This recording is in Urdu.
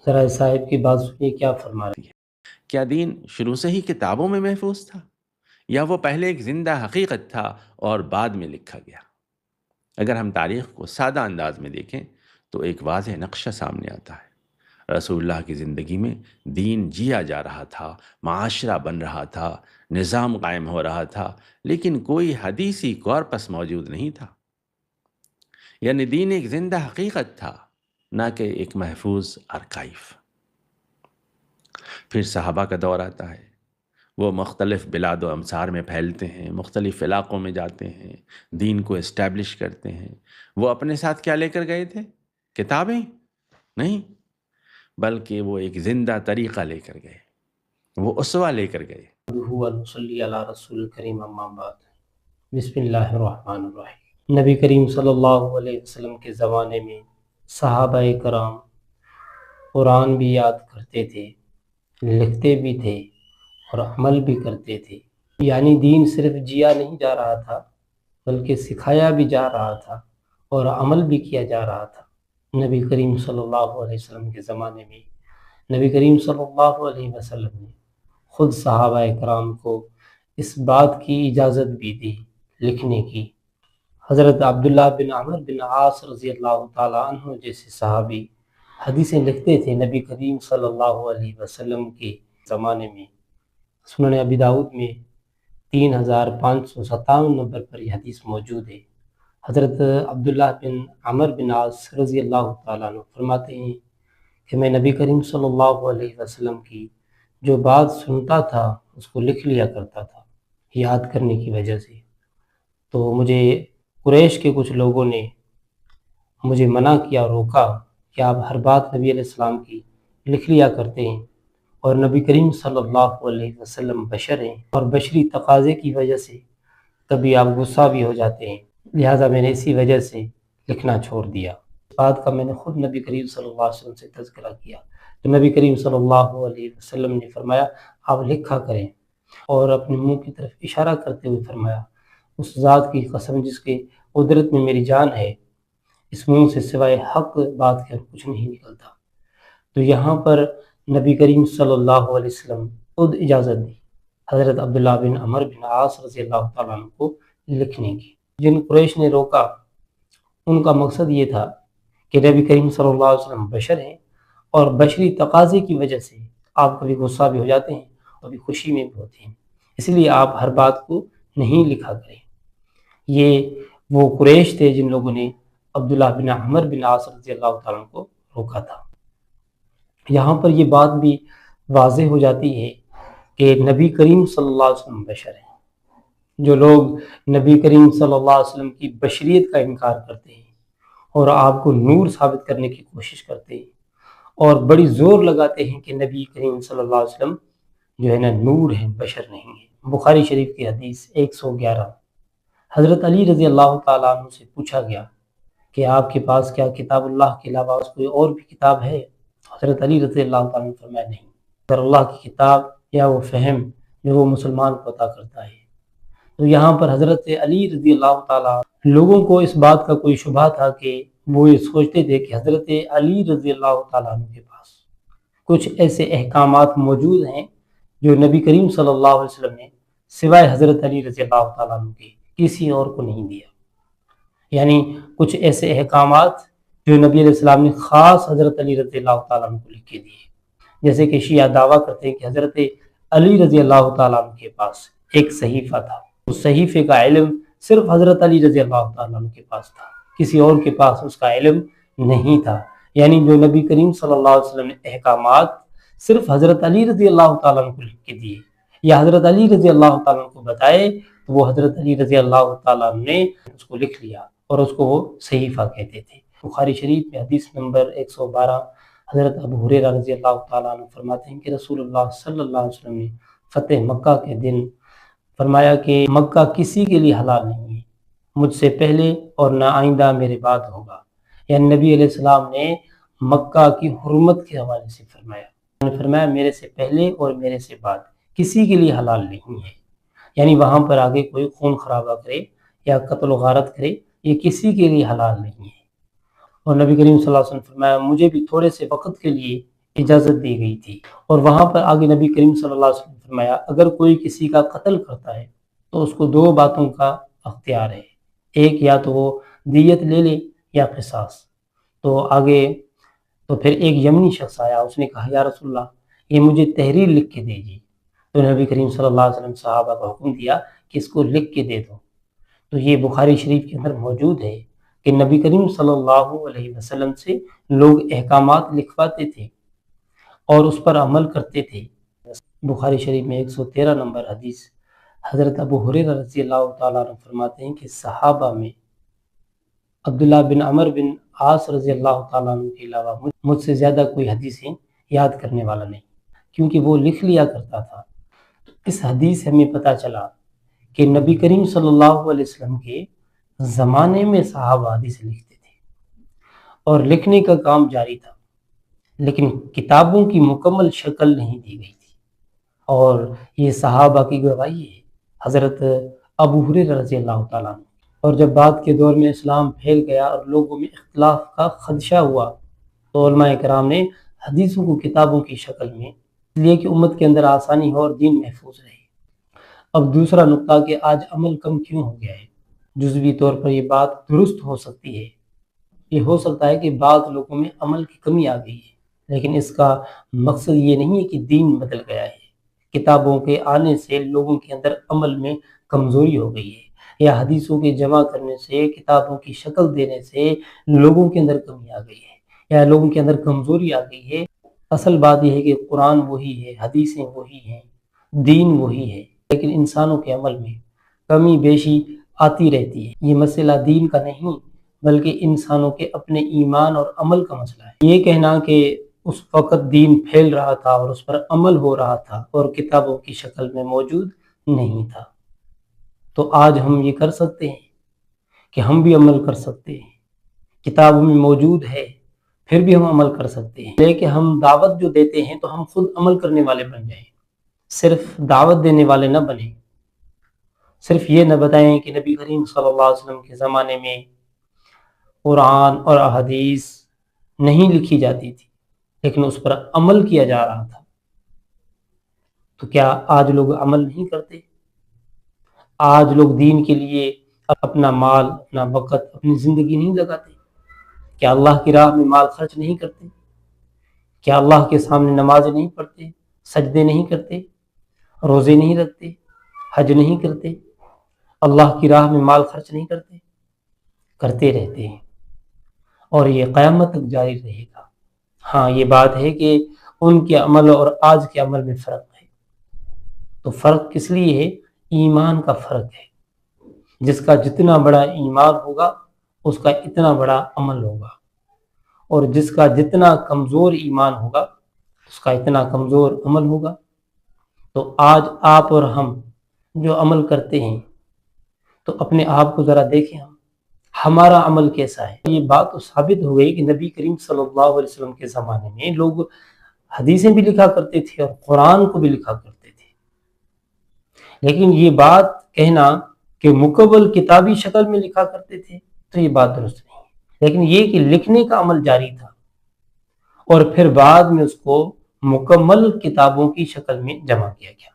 ذرا اس صاحب کی بات سنیے کیا فرما رہے ہیں۔ کیا دین شروع سے ہی کتابوں میں محفوظ تھا یا وہ پہلے ایک زندہ حقیقت تھا اور بعد میں لکھا گیا؟ اگر ہم تاریخ کو سادہ انداز میں دیکھیں تو ایک واضح نقشہ سامنے آتا ہے۔ رسول اللہ کی زندگی میں دین جیا جا رہا تھا، معاشرہ بن رہا تھا، نظام قائم ہو رہا تھا، لیکن کوئی حدیثی کارپس موجود نہیں تھا۔ یعنی دین ایک زندہ حقیقت تھا، نہ کہ ایک محفوظ آرکائیو۔ پھر صحابہ کا دور آتا ہے، وہ مختلف بلاد و امصار میں پھیلتے ہیں، مختلف علاقوں میں جاتے ہیں، دین کو اسٹیبلش کرتے ہیں۔ وہ اپنے ساتھ کیا لے کر گئے تھے؟ کتابیں نہیں، بلکہ وہ ایک زندہ طریقہ لے کر گئے، وہ اسوہ لے کر گئے۔ صلی علی رسول کریم اما بعد، بسم اللہ الرحمن الرحیم۔ نبی کریم صلی اللہ علیہ وسلم کے زمانے میں صحابہ کرام قرآن بھی یاد کرتے تھے، لکھتے بھی تھے اور عمل بھی کرتے تھے۔ یعنی دین صرف جیا نہیں جا رہا تھا بلکہ سکھایا بھی جا رہا تھا اور عمل بھی کیا جا رہا تھا۔ نبی کریم صلی اللہ علیہ وسلم کے زمانے میں نبی کریم صلی اللہ علیہ وسلم نے خود صحابہ کرام کو اس بات کی اجازت بھی دی لکھنے کی۔ حضرت عبداللہ بن عمر بن عاص رضی اللہ تعالیٰ عنہ جیسے صحابی حدیثیں لکھتے تھے نبی کریم صلی اللہ علیہ وسلم کے زمانے میں۔ سنن ابی داؤد میں 3557 نمبر پر یہ حدیث موجود ہے۔ حضرت عبداللہ بن عمر بن عاص رضی اللہ تعالیٰ عنہ فرماتے ہیں کہ میں نبی کریم صلی اللہ علیہ وسلم کی جو بات سنتا تھا اس کو لکھ لیا کرتا تھا یاد کرنے کی وجہ سے۔ تو مجھے قریش کے کچھ لوگوں نے مجھے منع کیا، روکا کہ آپ ہر بات نبی علیہ السلام کی لکھ لیا کرتے ہیں، اور نبی کریم صلی اللہ علیہ وسلم بشر ہیں اور بشری تقاضے کی وجہ سے کبھی آپ غصہ بھی ہو جاتے ہیں، لہٰذا میں نے اسی وجہ سے لکھنا چھوڑ دیا۔ اس بات کا میں نے خود نبی کریم صلی اللہ علیہ وسلم سے تذکرہ کیا تو نبی کریم صلی اللہ علیہ وسلم نے فرمایا آپ لکھا کریں، اور اپنے منہ کی طرف اشارہ کرتے ہوئے فرمایا اس ذات کی قسم جس کے قدرت میں میری جان ہے، اس منہ سے سوائے حق بات کے اور کچھ نہیں نکلتا۔ تو یہاں پر نبی کریم صلی اللہ علیہ وسلم خود اجازت دی حضرت عبداللہ بن عمر بن عاص رضی اللہ تعالیٰ عنہ کو لکھنے کی۔ جن قریش نے روکا ان کا مقصد یہ تھا کہ نبی کریم صلی اللہ علیہ وسلم بشر ہیں اور بشری تقاضے کی وجہ سے آپ کبھی غصہ بھی ہو جاتے ہیں اور بھی خوشی میں بھی ہوتے ہیں، اس لیے آپ ہر بات کو نہیں لکھا کریں۔ یہ وہ قریش تھے جن لوگوں نے عبداللہ بن عمر بن عاص رضی اللہ تعالیٰ عنہ کو روکا تھا۔ یہاں پر یہ بات بھی واضح ہو جاتی ہے کہ نبی کریم صلی اللہ علیہ وسلم بشر ہیں۔ جو لوگ نبی کریم صلی اللہ علیہ وسلم کی بشریت کا انکار کرتے ہیں اور آپ کو نور ثابت کرنے کی کوشش کرتے ہیں اور بڑی زور لگاتے ہیں کہ نبی کریم صلی اللہ علیہ وسلم جو ہے نا نور ہے، بشر نہیں ہے۔ بخاری شریف کی حدیث 111، حضرت علی رضی اللہ تعالیٰ عنہ سے پوچھا گیا کہ آپ کے پاس کیا کتاب اللہ کے علاوہ کوئی اور بھی کتاب ہے؟ حضرت علی رضی اللہ تعالیٰ عنہ نے فرمایا نہیں، اگر اللہ کی کتاب یا وہ فہم جو وہ مسلمان کو عطا کرتا ہے۔ تو یہاں پر حضرت علی رضی اللہ تعالیٰ، لوگوں کو اس بات کا کوئی شبہ تھا کہ وہ یہ سوچتے تھے کہ حضرت علی رضی اللہ تعالیٰ عنہ کے پاس کچھ ایسے احکامات موجود ہیں جو نبی کریم صلی اللہ علیہ وسلم نے سوائے حضرت علی رضی اللہ تعالیٰ عنہ کے کسی اور کو نہیں دیا۔ یعنی کچھ ایسے احکامات جو نبی علیہ السلام نے خاص حضرت علی رضی اللہ تعالیٰ عنہ کو لکھ کے دیے، جیسے کہ شیعہ دعویٰ کرتے ہیں کہ حضرت علی رضی اللہ تعالیٰ عنہ کے پاس ایک صحیفہ تھا، اس صحیفے کا علم صرف حضرت علی رضی اللہ تعالیٰ عنہ کے پاس تھا، کسی اور کے پاس اس کا علم نہیں تھا۔ یعنی جو نبی کریم صلی اللہ علیہ وسلم نے احکامات صرف حضرت علی رضی اللہ تعالیٰ عنہ کو لکھ کے دیے یا حضرت علی رضی اللہ تعالیٰ عنہ کو بتائے، تو وہ حضرت علی رضی اللہ تعالیٰ عنہ نے اس کو لکھ لیا اور اس کو وہ صحیفہ کہتے تھے۔ بخاری شریف میں حدیث نمبر 112، حضرت ابو ہریرہ رضی اللہ تعالیٰ عنہ فرماتے ہیں کہ رسول اللہ صلی اللہ علیہ وسلم نے فتح مکہ کے دن فرمایا کہ مکہ کسی کے لیے حلال نہیں ہے، مجھ سے پہلے اور نہ آئندہ میرے بعد ہوگا۔ یعنی نبی علیہ السلام نے مکہ کی حرمت کے حوالے سے فرمایا میرے سے پہلے اور میرے سے بعد کسی کے لیے حلال نہیں ہے۔ یعنی وہاں پر آگے کوئی خون خرابہ کرے یا قتل و غارت کرے، یہ کسی کے لیے حلال نہیں ہے۔ اور نبی کریم صلی اللہ علیہ وسلم فرمایا مجھے بھی تھوڑے سے وقت کے لیے اجازت دی گئی تھی۔ اور وہاں پر آگے نبی کریم صلی اللہ علیہ وسلم نے فرمایا اگر کوئی کسی کا قتل کرتا ہے تو اس کو 2 باتوں کا اختیار ہے، ایک یا تو وہ دیت لے لے یا قصاص۔ تو آگے تو پھر ایک یمنی شخص آیا، اس نے کہا یا رسول اللہ یہ مجھے تحریر لکھ کے دیجیے۔ تو نبی کریم صلی اللہ علیہ وسلم صحابہ کو حکم دیا کہ اس کو لکھ کے دے دو۔ تو یہ بخاری شریف کے اندر موجود ہے کہ نبی کریم صلی اللہ علیہ وسلم سے لوگ احکامات لکھواتے تھے اور اس پر عمل کرتے تھے۔ بخاری شریف میں 113 نمبر حدیث حضرت ابو ہریرہ رضی اللہ تعالیٰ عنہ فرماتے ہیں کہ صحابہ میں عبداللہ بن عمر بن عاص رضی اللہ تعالیٰ عنہ کے علاوہ مجھ سے زیادہ کوئی حدیثیں یاد کرنے والا نہیں، کیونکہ وہ لکھ لیا کرتا تھا۔ تو اس حدیث سے ہمیں پتہ چلا کہ نبی کریم صلی اللہ علیہ وسلم کے زمانے میں صحابہ حدیث لکھتے تھے اور لکھنے کا کام جاری تھا، لیکن کتابوں کی مکمل شکل نہیں دی گئی تھی، اور یہ صحابہ کی گواہی ہے حضرت ابو ہریرہ رضی اللہ تعالیٰ عنہ۔ اور جب بعد کے دور میں اسلام پھیل گیا اور لوگوں میں اختلاف کا خدشہ ہوا تو علماء کرام نے حدیثوں کو کتابوں کی شکل میں، اس لیے کہ امت کے اندر آسانی ہو اور دین محفوظ رہے۔ اب دوسرا نقطہ کہ آج عمل کم کیوں ہو گیا ہے۔ جزوی طور پر یہ بات درست ہو سکتی ہے، یہ ہو سکتا ہے کہ بعض لوگوں میں عمل کی کمی آ گئی ہے، لیکن اس کا مقصد یہ نہیں ہے کہ دین بدل گیا ہے۔ کتابوں کے آنے سے لوگوں کے اندر عمل میں کمزوری ہو گئی ہے، یا حدیثوں کے جمع کرنے سے، کتابوں کی شکل دینے سے لوگوں کے اندر کمی آ گئی ہے یا لوگوں کے اندر کمزوری آ گئی ہے۔ اصل بات یہ ہے کہ قرآن وہی ہے، حدیثیں وہی ہیں، دین وہی ہے، لیکن انسانوں کے عمل میں کمی بیشی آتی رہتی ہے۔ یہ مسئلہ دین کا نہیں بلکہ انسانوں کے اپنے ایمان اور عمل کا مسئلہ ہے۔ یہ کہنا کہ اس وقت دین پھیل رہا تھا اور اس پر عمل ہو رہا تھا اور کتابوں کی شکل میں موجود نہیں تھا، تو آج ہم یہ کر سکتے ہیں کہ ہم بھی عمل کر سکتے ہیں، کتابوں میں موجود ہے پھر بھی ہم عمل کر سکتے ہیں، لیکن ہم دعوت جو دیتے ہیں تو ہم خود عمل کرنے والے بن جائیں، صرف دعوت دینے والے نہ بنیں۔ صرف یہ نہ بتائیں کہ نبی کریم صلی اللہ علیہ وسلم کے زمانے میں قرآن اور احادیث نہیں لکھی جاتی تھی لیکن اس پر عمل کیا جا رہا تھا۔ تو کیا آج لوگ عمل نہیں کرتے؟ آج لوگ دین کے لیے اپنا مال، اپنا وقت، اپنی زندگی نہیں لگاتے؟ کیا اللہ کی راہ میں مال خرچ نہیں کرتے؟ کیا اللہ کے سامنے نمازیں نہیں پڑھتے، سجدے نہیں کرتے، روزے نہیں رکھتے، حج نہیں کرتے، اللہ کی راہ میں مال خرچ نہیں کرتے؟ کرتے رہتے ہیں، اور یہ قیامت تک جاری رہے گا۔ ہاں یہ بات ہے کہ ان کے عمل اور آج کے عمل میں فرق ہے۔ تو فرق کس لیے ہے؟ ایمان کا فرق ہے۔ جس کا جتنا بڑا ایمان ہوگا اس کا اتنا بڑا عمل ہوگا، اور جس کا جتنا کمزور ایمان ہوگا اس کا اتنا کمزور عمل ہوگا۔ تو آج آپ اور ہم جو عمل کرتے ہیں تو اپنے آپ کو ذرا دیکھیں، ہمارا عمل کیسا ہے۔ یہ بات تو ثابت ہو گئی کہ نبی کریم صلی اللہ علیہ وسلم کے زمانے میں لوگ حدیثیں بھی لکھا کرتے تھے اور قرآن کو بھی لکھا کرتے تھے، لیکن یہ بات کہنا کہ مکمل کتابی شکل میں لکھا کرتے تھے تو یہ بات درست نہیں ہے، لیکن یہ کہ لکھنے کا عمل جاری تھا اور پھر بعد میں اس کو مکمل کتابوں کی شکل میں جمع کیا گیا۔